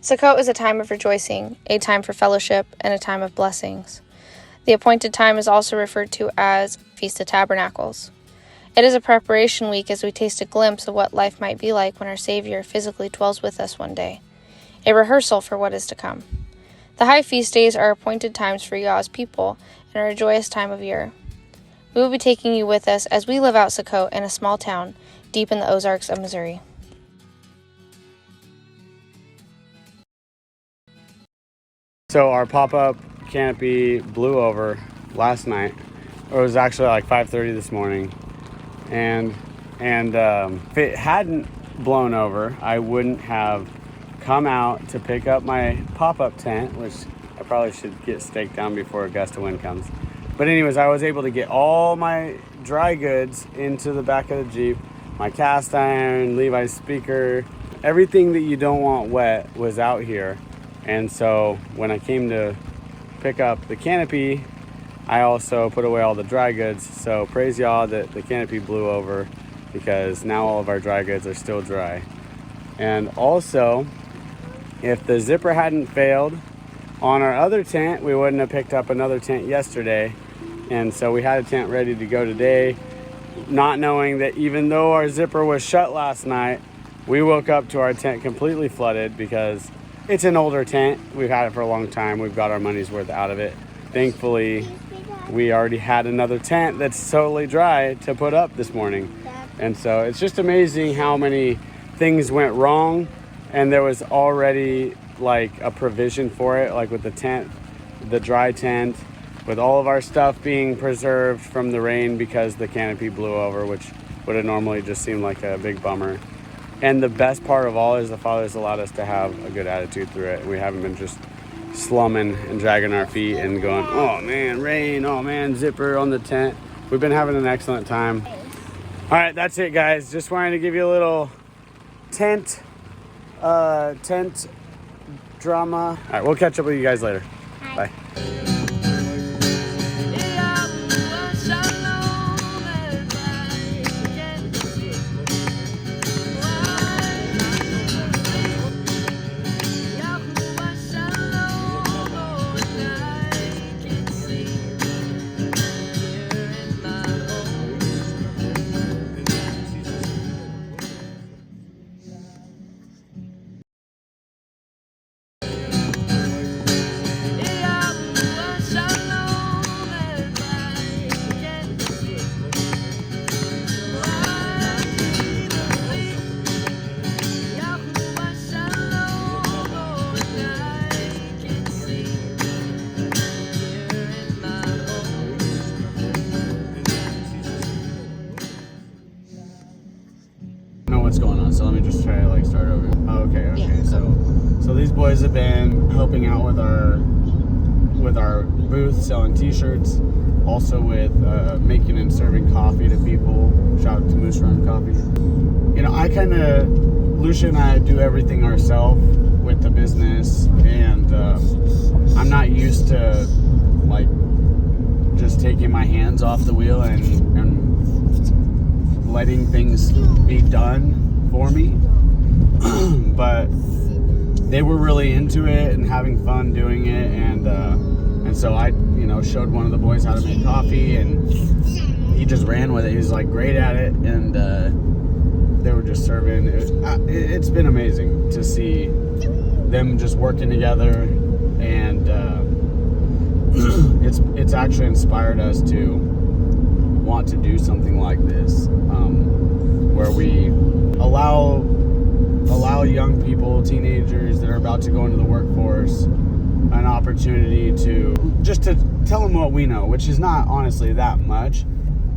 Sukkot is a time of rejoicing, a time for fellowship, and a time of blessings. The appointed time is also referred to as Feast of Tabernacles. It is a preparation week as we taste a glimpse of what life might be like when our Savior physically dwells with us one day, a rehearsal for what is to come. The high feast days are appointed times for Yah's people and are a joyous time of year. We will be taking you with us as we live out Sukkot in a small town deep in the Ozarks of Missouri. So our pop-up canopy blew over last night, or it was actually like 5:30 this morning, and if it hadn't blown over, I wouldn't have come out to pick up my pop-up tent, which I probably should get staked down before a gust of wind comes. But anyways, I was able to get all my dry goods into the back of the Jeep. My cast iron, Levi's speaker, everything that you don't want wet was out here. And so when I came to pick up the canopy, I also put away all the dry goods. So praise Yah that the canopy blew over, because now all of our dry goods are still dry. And also, if the zipper hadn't failed on our other tent, we wouldn't have picked up another tent yesterday. And so we had a tent ready to go today, not knowing that even though our zipper was shut last night, we woke up to our tent completely flooded because it's an older tent. We've had it for a long time. We've got our money's worth out of it. Thankfully, we already had another tent that's totally dry to put up this morning. And so it's just amazing how many things went wrong, and there was already like a provision for it, like with the tent, the dry tent, with all of our stuff being preserved from the rain because the canopy blew over, which would have normally just seemed like a big bummer. And the best part of all is the Father's allowed us to have a good attitude through it. We haven't been just slumming and dragging our feet and going, oh man, rain, oh man, zipper on the tent. We've been having an excellent time. All right, that's it, guys. Just wanted to give you a little tent drama. All right, we'll catch up with you guys later. Bye. What's going on, so let me just try to like start over. Okay. Yeah. So these boys have been helping out with our booth, selling t-shirts, also with making and serving coffee to people. Shout out to Moose Run Coffee. You know, Lucia and I do everything ourselves with the business, and I'm not used to like just taking my hands off the wheel and letting things be done for me. But they were really into it and having fun doing it, and so I showed one of the boys how to make coffee, and he just ran with it. He was like great at it, and they were just serving. It's been amazing to see them just working together, and it's actually inspired us to want to do something like this, where we allow young people, teenagers that are about to go into the workforce, an opportunity to tell them what we know, which is not honestly that much,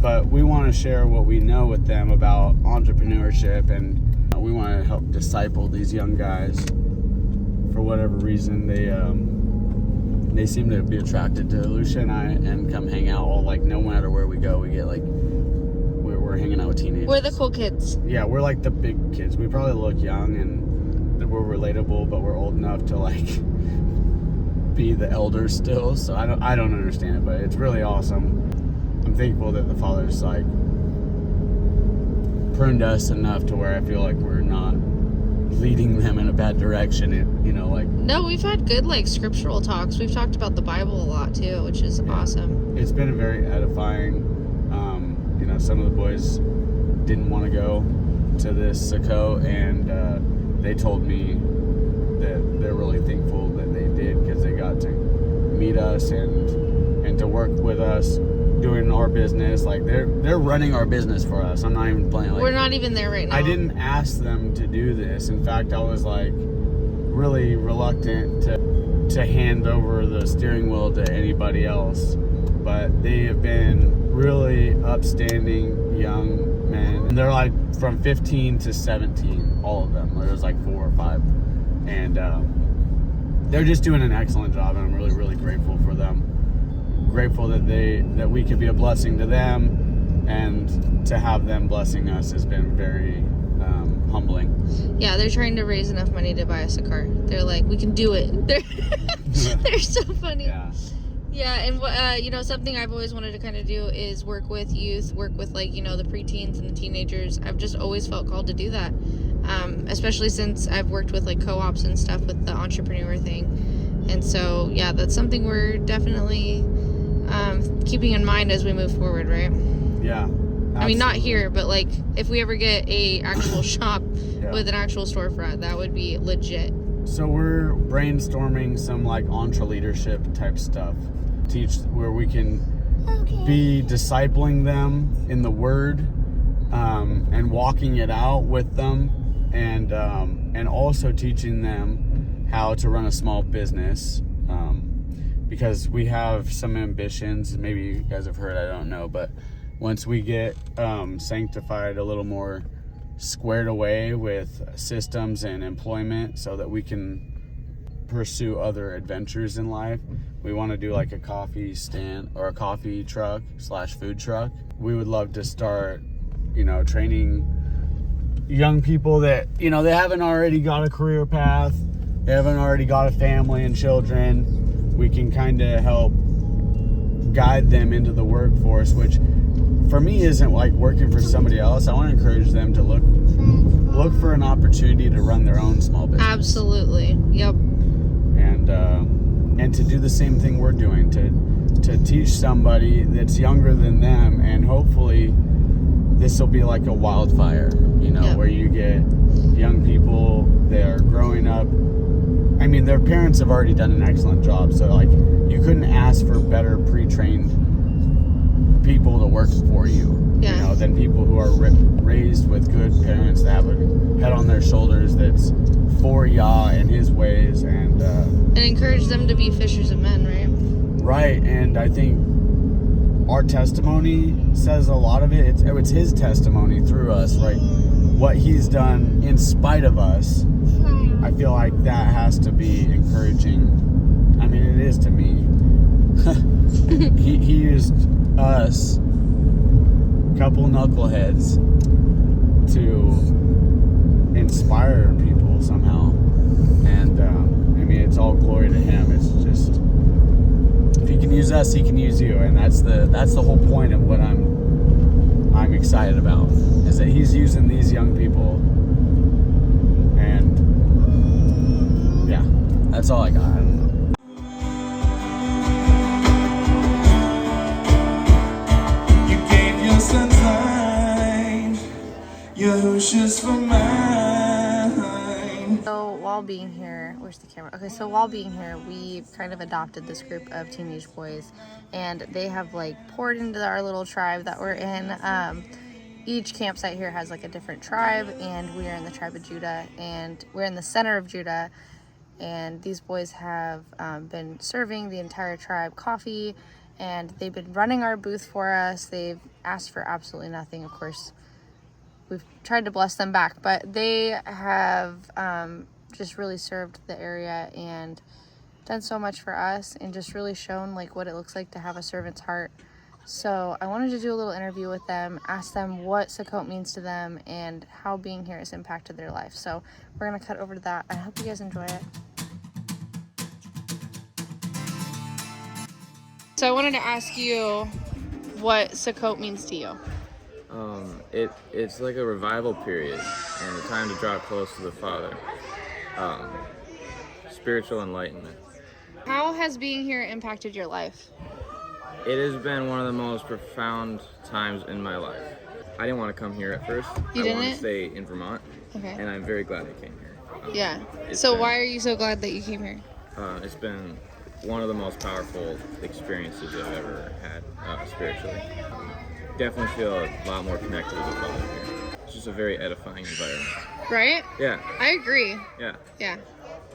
but we want to share what we know with them about entrepreneurship, and we want to help disciple these young guys. For whatever reason, they seem to be attracted to Lucia and I and come hang out all, like, no matter where we go, we get like, we're hanging out with teenagers. We're the cool kids. Yeah, we're like the big kids. We probably look young and we're relatable, but we're old enough to like be the elders still. So I don't understand it, but it's really awesome. I'm thankful that the Father's like pruned us enough to where I feel like we're not leading them in a bad direction. No, we've had good scriptural talks. We've talked about the Bible a lot too, which is awesome. It's been very edifying. Some of the boys didn't want to go to this Sukkot, and they told me that they're really thankful that they did, because they got to meet us and to work with us doing our business. They're running our business for us. I'm not even playing. We're not even there right now. I didn't ask them to do this. In fact, I was really reluctant to hand over the steering wheel to anybody else. But they have been really upstanding young men. And they're from 15 to 17, all of them. There's 4 or 5. And they're just doing an excellent job, and I'm really, really grateful for them. Grateful that we could be a blessing to them, and to have them blessing us has been very humbling. Yeah, they're trying to raise enough money to buy us a car. They're like, we can do it. They're so funny. Yeah. Yeah, and something I've always wanted to kind of do is work with youth, work with the preteens and the teenagers. I've just always felt called to do that, especially since I've worked with co-ops and stuff with the entrepreneur thing. And so, yeah, that's something we're definitely keeping in mind as we move forward, right? Yeah. Absolutely. I mean, not here, but if we ever get a actual shop with an actual storefront, that would be legit. So we're brainstorming some entre leadership type stuff, teach where we can be discipling them in the Word, and walking it out with them, and also teaching them how to run a small business, because we have some ambitions. Maybe you guys have heard, I don't know, but once we get Sanctified a little more squared away with systems and employment, so that we can pursue other adventures in life, we want to do a coffee stand or a coffee truck / food truck. We would love to start training young people that they haven't already got a career path, they haven't already got a family and children. We can kind of help guide them into the workforce, which for me isn't working for somebody else. I want to encourage them to look for an opportunity to run their own small business. Absolutely. Yep. And to do the same thing we're doing, to teach somebody that's younger than them, and hopefully this will be like a wildfire, where you get young people, they're growing up. I mean, their parents have already done an excellent job, so you couldn't ask for better pre-trained people to work for you, than people who are raised with good parents that have a head on their shoulders that's for Yah and His ways, and encourage them to be fishers of men, right? Right, and I think our testimony says a lot of it. It's His testimony through us, right? What He's done in spite of us. I feel like that has to be encouraging. I mean, it is to me. He used us, couple knuckleheads, to inspire people somehow, and I mean, it's all glory to Him. It's just, if He can use us, He can use you, and that's the whole point of what I'm excited about, is that He's using these young people, and yeah, that's all I got. I don't know. Just for mine. So while being here, where's the camera? Okay, so while being here, we kind of adopted this group of teenage boys, and they have poured into our little tribe that we're in. Each campsite here has a different tribe, and we are in the tribe of Judah, and we're in the center of Judah. And these boys have been serving the entire tribe coffee, and they've been running our booth for us. They've asked for absolutely nothing, of course. We've tried to bless them back, but they have just really served the area and done so much for us, and just really shown what it looks like to have a servant's heart. So I wanted to do a little interview with them, ask them what Sukkot means to them and how being here has impacted their life. So we're going to cut over to that. I hope you guys enjoy it. So I wanted to ask you what Sukkot means to you. It's like a revival period. and a time to draw close to the Father. Spiritual enlightenment. How has being here impacted your life? It has been one of the most profound times in my life. I didn't want to come here at first. You I didn't? wanted to stay in Vermont, Okay. and I'm very glad I came here. Yeah. So why are you so glad that you came here? It's been one of the most powerful experiences I've ever had spiritually. Definitely feel a lot more connected with the Father here. It's just a very edifying environment. Right? Yeah. I agree. Yeah. Yeah.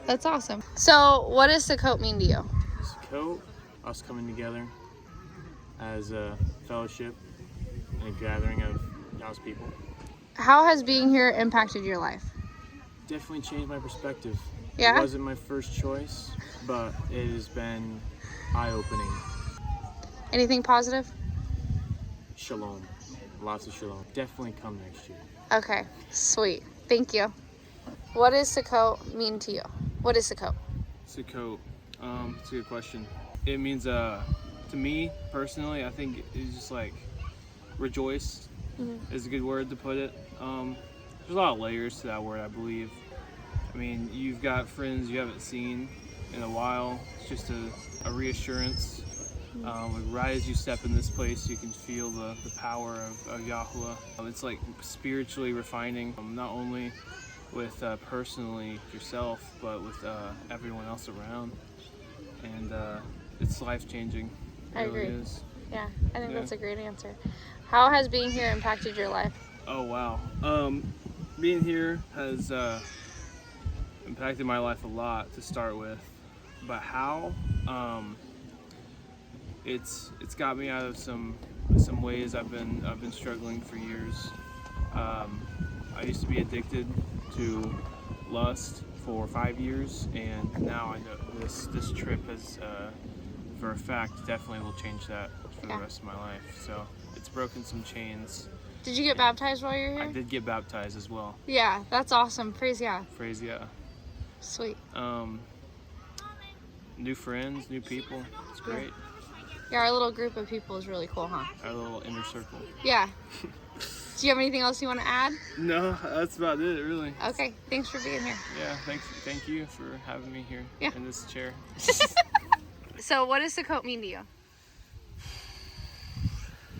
That's awesome. So what does Sukkot mean to you? Sukkot, us coming together as a fellowship and a gathering of God's people. How has being here impacted your life? Definitely changed my perspective. Yeah? It wasn't my first choice, but it has been eye-opening. Anything positive? Shalom. Lots of shalom. Definitely come next year. Okay. Sweet. Thank you. What does Sukkot mean to you? What is Sukkot? Sukkot, it's a good question. It means, to me personally, I think it's just like rejoice is a good word to put it. There's a lot of layers to that word, I believe. I mean, you've got friends you haven't seen in a while. It's just a reassurance. Right as you step in this place, you can feel the power of Yahuwah. It's like spiritually refining, not only with personally yourself, but with everyone else around. And it's life-changing. It I really agree. is. Yeah, I think that's a great answer. How has being here impacted your life? Oh, wow. Being here has impacted my life a lot to start with. But how? It's got me out of some ways I've been struggling for years. I used to be addicted to lust for 5 years, and now I know this trip has, for a fact, definitely will change that for the rest of my life. So it's broken some chains. Did you get baptized while you were I here? did get baptized as well. Yeah, that's awesome. Praise yeah. Praise yeah. Sweet. New friends, new people. It's great. Yeah, our little group of people is really cool, huh? Our little inner circle. Yeah. Do you have anything else you want to add? No, that's about it, really. Okay, thanks for being here. Yeah, thank you for having me here in this chair. So what does Sukkot mean to you?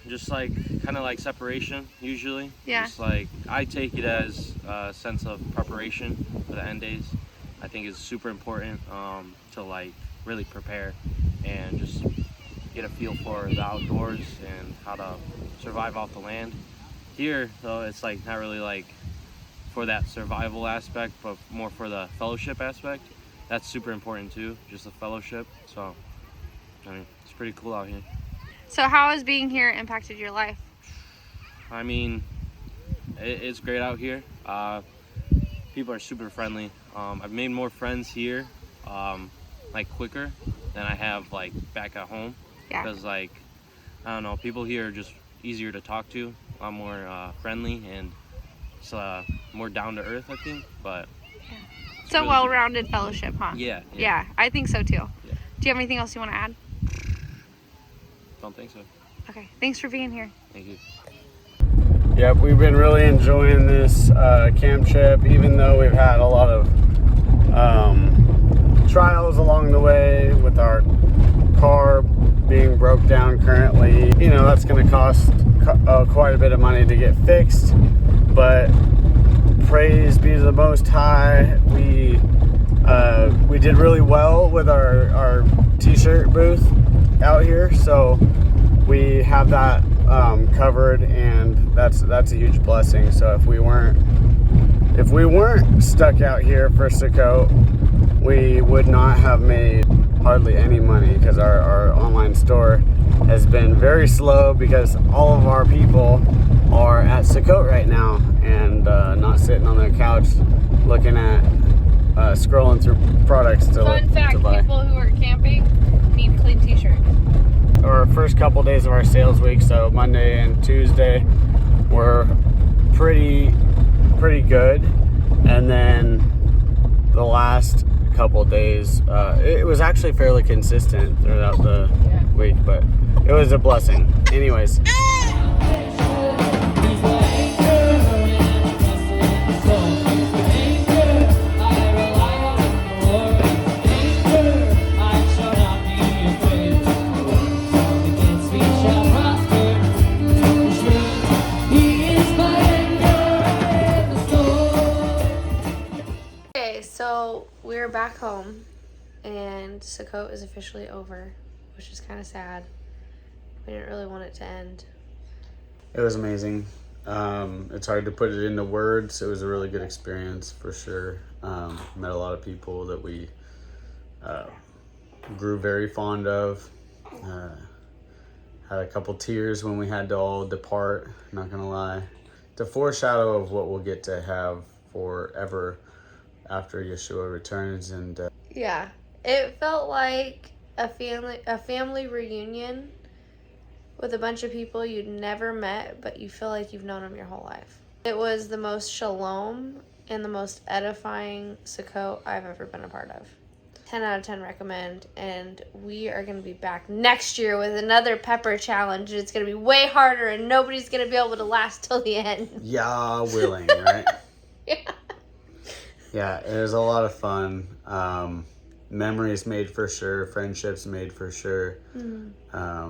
Just like kind of like separation usually. Yeah. Just like I take it as a sense of preparation for the end days. I think it's super important to like really prepare and just get a feel for the outdoors and how to survive off the land. Here though, it's like not really like for that survival aspect, but more for the fellowship aspect. That's super important too, just the fellowship. So I mean, it's pretty cool out here. So how has being here impacted your life? I mean, it's great out here. People are super friendly. I've made more friends here, like quicker than I have like back at home. Yeah. Because like, I don't know, people here are just easier to talk to, a lot more friendly, and it's more down to earth, I think. But It's a well-rounded fellowship, huh? Yeah. I think so too. Yeah. Do you have anything else you want to add? Don't think so. Okay, thanks for being here. Thank you. Yep, we've been really enjoying this camp trip, even though we've had a lot of trials along the way with our car being broke down currently. You know, that's going to cost quite a bit of money to get fixed, but praise be to the Most High. We did really well with our t-shirt booth out here, so we have that covered, and that's a huge blessing. So if we weren't stuck out here for Sukkot, we would not have made hardly any money, because our online store has been very slow because all of our people are at Sukkot right now and not sitting on their couch looking at scrolling through products to Fun fact, to buy. people who are camping need clean t-shirts. Our first couple days of our sales week, so Monday and Tuesday, were pretty good, and then the last couple days, it was actually fairly consistent throughout the week, but it was a blessing. Anyways. are back home, and Sukkot is officially over, which is kind of sad. We didn't really want it to end. It was amazing. It's hard to put it into words. It was a really good experience for sure. Met a lot of people that we grew very fond of. Had a couple tears when we had to all depart, not gonna lie. The foreshadow of what we'll get to have forever after Yeshua returns. And Yeah, it felt like a family reunion with a bunch of people you'd never met, but you feel like you've known them your whole life. It was the most shalom and the most edifying Sukkot I've ever been a part of. 10 out of 10 recommend, and we are going to be back next year with another pepper challenge. It's going to be way harder, and nobody's going to be able to last till the end. yeah, willing, right? Yeah. Yeah, it was a lot of fun. Memories made for sure, friendships made for sure. A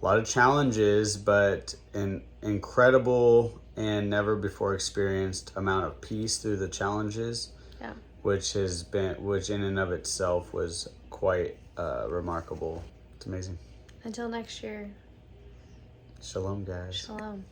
lot of challenges, but an incredible and never before experienced amount of peace through the challenges. Yeah. Which in and of itself was quite remarkable. It's amazing. Until next year. Shalom, guys. Shalom.